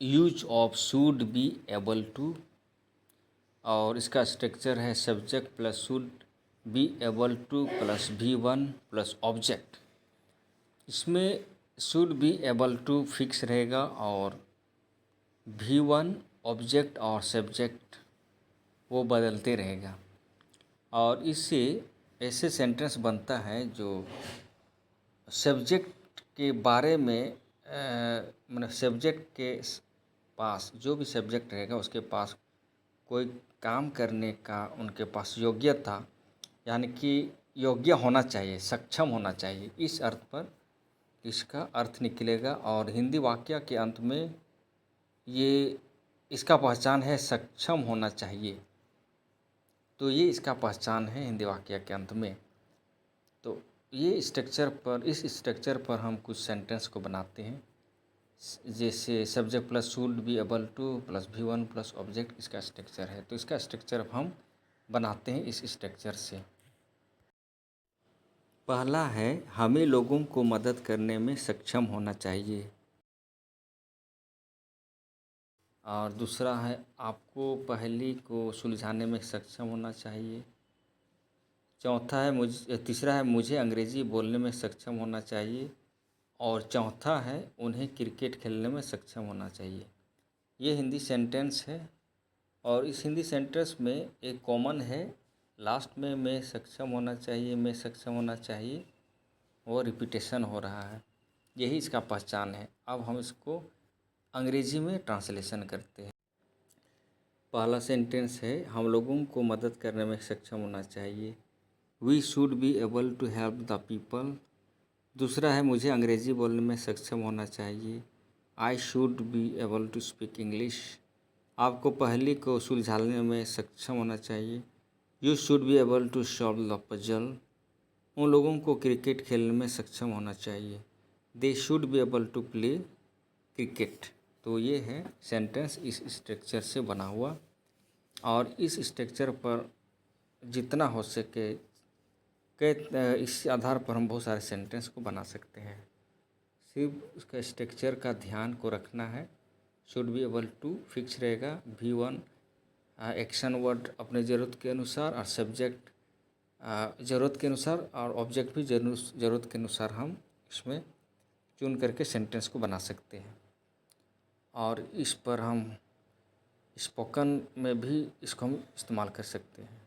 Use of should be able to, और इसका structure है subject plus should be able to plus V1 plus object. इसमें should be able to fix रहेगा और V1 object और subject वो बदलते रहेगा। और इससे ऐसे सेंटेंस बनता है जो सब्जेक्ट के बारे में मतलब सब्जेक्ट के पास जो भी सब्जेक्ट रहेगा उसके पास कोई काम करने का उनके पास योग्यता, यानी कि योग्य होना चाहिए, सक्षम होना चाहिए, इस अर्थ पर इसका अर्थ निकलेगा। और हिंदी वाक्य के अंत में ये इसका पहचान है सक्षम होना चाहिए, तो ये इसका पहचान है हिंदी वाक्य के अंत में। तो ये स्ट्रक्चर पर, इस स्ट्रक्चर पर हम कुछ सेंटेंस को बनाते हैं, जैसे subject plus should be able to plus V1 plus object इसका स्ट्रक्चर है। तो इसका स्ट्रक्चर हम बनाते हैं इस स्ट्रक्चर से। पहला है हमें लोगों को मदद करने में सक्षम होना चाहिए, और दूसरा है आपको पहेली को सुलझाने में सक्षम होना चाहिए। चौथा है तीसरा है मुझे अंग्रेज़ी बोलने में सक्षम होना चाहिए, और चौथा है उन्हें क्रिकेट खेलने में सक्षम होना चाहिए। ये हिंदी सेंटेंस है, और इस हिंदी सेंटेंस में एक कॉमन है, लास्ट में मैं सक्षम होना चाहिए, मैं सक्षम होना चाहिए, वो रिपीटेशन हो रहा है, यही इसका पहचान है। अब हम इसको अंग्रेजी में ट्रांसलेशन करते हैं। पहला सेंटेंस है हम लोगों को मदद करने में सक्षम होना चाहिए, we should be able to help the people. दूसरा है मुझे अंग्रेज़ी बोलने में सक्षम होना चाहिए, I should be able to speak English. आपको पहेली को सुलझाने में सक्षम होना चाहिए, you should be able to solve the puzzle. उन लोगों को क्रिकेट खेलने में सक्षम होना चाहिए, they should be able to play cricket. तो ये है सेंटेंस इस स्ट्रक्चर से बना हुआ, और इस स्ट्रक्चर पर जितना हो सके इस आधार पर हम बहुत सारे सेंटेंस को बना सकते हैं। सिर्फ उसका स्ट्रक्चर का ध्यान को रखना है। Should be able to fix रहेगा, V1 एक्शन वर्ड अपने ज़रूरत के अनुसार, और सब्जेक्ट ज़रूरत के अनुसार, और ऑब्जेक्ट भी ज़रूरत के अनुसार हम इसमें चुन करके सेंटेंस को बना सकते हैं। और इस पर हम स्पोकन में भी इसको हम इस्तेमाल कर सकते हैं।